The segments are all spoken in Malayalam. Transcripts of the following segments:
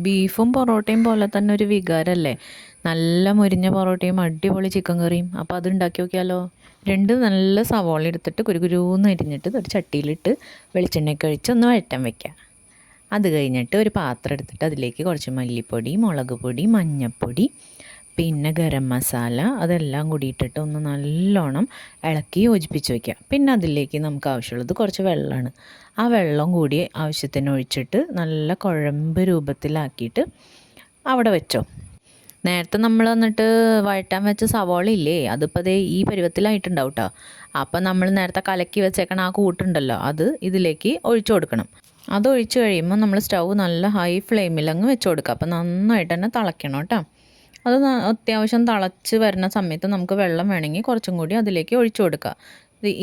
ബീഫും പൊറോട്ടയും പോലെ തന്നെ ഒരു വികാരമല്ലേ. നല്ല മുരിഞ്ഞ പൊറോട്ടയും അടിപൊളി ചിക്കൻ കറിയും. അപ്പോൾ അത് ഉണ്ടാക്കി നോക്കിയാലോ. രണ്ട് നല്ല സവാള എടുത്തിട്ട് കുരുകുരൂന്ന് അരിഞ്ഞിട്ട് ഒരു ചട്ടിയിലിട്ട് വെളിച്ചെണ്ണയൊക്കെ ഒഴിച്ച് ഒന്ന് വഴറ്റാൻ വെക്കുക. അത് കഴിഞ്ഞിട്ട് ഒരു പാത്രം എടുത്തിട്ട് അതിലേക്ക് കുറച്ച് മല്ലിപ്പൊടി, മുളക് പൊടി, മഞ്ഞൾപ്പൊടി, പിന്നെ ഗരം മസാല അതെല്ലാം കൂടി ഇട്ടിട്ട് ഒന്ന് നല്ലോണം ഇളക്കി യോജിപ്പിച്ച് വയ്ക്കുക. പിന്നെ അതിലേക്ക് നമുക്ക് ആവശ്യമുള്ളത് കുറച്ച് വെള്ളമാണ്. ആ വെള്ളം കൂടി ആവശ്യത്തിന് ഒഴിച്ചിട്ട് നല്ല കുഴമ്പ് രൂപത്തിലാക്കിയിട്ട് അവിടെ വെച്ചോ. നേരത്തെ നമ്മൾ എന്നിട്ട് വഴറ്റാൻ വെച്ച സവാള ഇല്ലേ, അതിപ്പോൾ ദേ ഈ പരുവത്തിലായിട്ടുണ്ടാവും കേട്ടോ. അപ്പം നമ്മൾ നേരത്തെ കലക്കി വെച്ചേക്കണ ആ കൂട്ടുണ്ടല്ലോ, അത് ഇതിലേക്ക് ഒഴിച്ചു കൊടുക്കണം. അതൊഴിച്ച് കഴിയുമ്പോൾ നമ്മൾ സ്റ്റൗ നല്ല ഹൈ ഫ്ലെയിമിൽ അങ്ങ് വെച്ച് കൊടുക്കുക. അപ്പം നന്നായിട്ട് തന്നെ തിളയ്ക്കണം കേട്ടോ. അത് അത്യാവശ്യം തിളച്ച് വരുന്ന സമയത്ത് നമുക്ക് വെള്ളം വേണമെങ്കിൽ കുറച്ചും കൂടി അതിലേക്ക് ഒഴിച്ചു കൊടുക്കുക.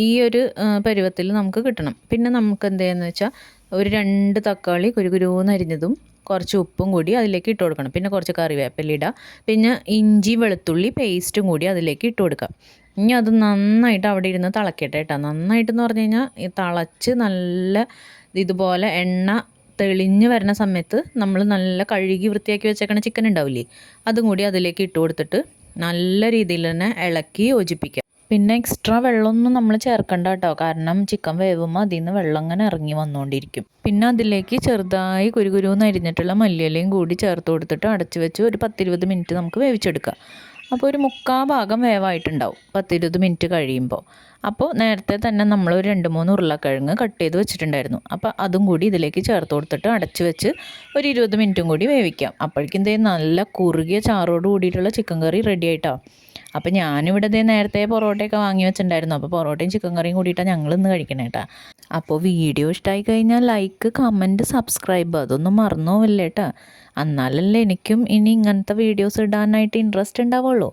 ഈ ഒരു പരുവത്തിൽ നമുക്ക് കിട്ടണം. പിന്നെ നമുക്ക് എന്ത് ചെയ്യുന്നത് വെച്ചാൽ ഒരു 2 തക്കാളി കുരുകുരൂന്ന് അരിഞ്ഞതും കുറച്ച് ഉപ്പും കൂടി അതിലേക്ക് ഇട്ട് കൊടുക്കണം. പിന്നെ കുറച്ച് കറിവേപ്പില ഇടുക. പിന്നെ ഇഞ്ചി വെളുത്തുള്ളി പേസ്റ്റും കൂടി അതിലേക്ക് ഇട്ട് കൊടുക്കുക. ഇനി അത് നന്നായിട്ട് അവിടെ ഇരുന്ന് തിളക്കട്ടെ കേട്ടോ. നന്നായിട്ടെന്ന് പറഞ്ഞു കഴിഞ്ഞാൽ ഈ തിളച്ച് നല്ല ഇതുപോലെ എണ്ണ തെളിഞ്ഞ് വരുന്ന സമയത്ത് നമ്മൾ നല്ല കഴുകി വൃത്തിയാക്കി വെച്ചേക്കണ ചിക്കൻ ഉണ്ടാവില്ലേ, അതും കൂടി അതിലേക്ക് ഇട്ട് കൊടുത്തിട്ട് നല്ല രീതിയിൽ തന്നെ ഇളക്കി യോജിപ്പിക്കുക. പിന്നെ എക്സ്ട്രാ വെള്ളമൊന്നും നമ്മൾ ചേർക്കണ്ട കേട്ടോ, കാരണം ചിക്കൻ വേവുമ്പോൾ അതിൽ നിന്ന് വെള്ളം അങ്ങനെ ഇറങ്ങി വന്നുകൊണ്ടിരിക്കും. പിന്നെ അതിലേക്ക് ചെറുതായി കുരുകുരുന്ന് അരിഞ്ഞിട്ടുള്ള മല്ലിയിലയും കൂടി ചേർത്ത് കൊടുത്തിട്ട് അടച്ചു വെച്ച് ഒരു 10-20 മിനിറ്റ് നമുക്ക് വേവിച്ചെടുക്കാം. അപ്പോൾ ഒരു 3/4 ഭാഗം വേവായിട്ടുണ്ടാവും 10-20 മിനിറ്റ് കഴിയുമ്പോൾ. അപ്പോൾ നേരത്തെ തന്നെ നമ്മൾ ഒരു 2-3 ഉരുളക്കിഴങ്ങ് കട്ട് ചെയ്ത് വെച്ചിട്ടുണ്ടായിരുന്നു. അപ്പോൾ അതും കൂടി ഇതിലേക്ക് ചേർത്ത് കൊടുത്തിട്ട് അടച്ച് വെച്ച് ഒരു 20 മിനിറ്റും കൂടി വേവിക്കാം. അപ്പോഴേക്കും നല്ല കുറുകിയ ചാറോട് കൂടിയിട്ടുള്ള ചിക്കൻ കറി റെഡി ആയിട്ടോ. അപ്പോൾ ഞാനിവിടെ നേരത്തെ പൊറോട്ടയൊക്കെ വാങ്ങി വെച്ചിട്ടുണ്ടായിരുന്നു. അപ്പോൾ പൊറോട്ടയും ചിക്കൻ കറിയും കൂടിയിട്ടാണ് ഞങ്ങളിന്ന് കഴിക്കണേ കേട്ടോ. അപ്പോൾ വീഡിയോ ഇഷ്ടമായി കഴിഞ്ഞാൽ ലൈക്ക്, കമൻറ്റ്, സബ്സ്ക്രൈബ് അതൊന്നും മറന്നു പോവില്ല കേട്ടോ. എന്നാലല്ലേ എനിക്കും ഇനി ഇങ്ങനത്തെ വീഡിയോസ് ഇടാനായിട്ട് ഇൻട്രസ്റ്റ് ഉണ്ടാവുള്ളൂ.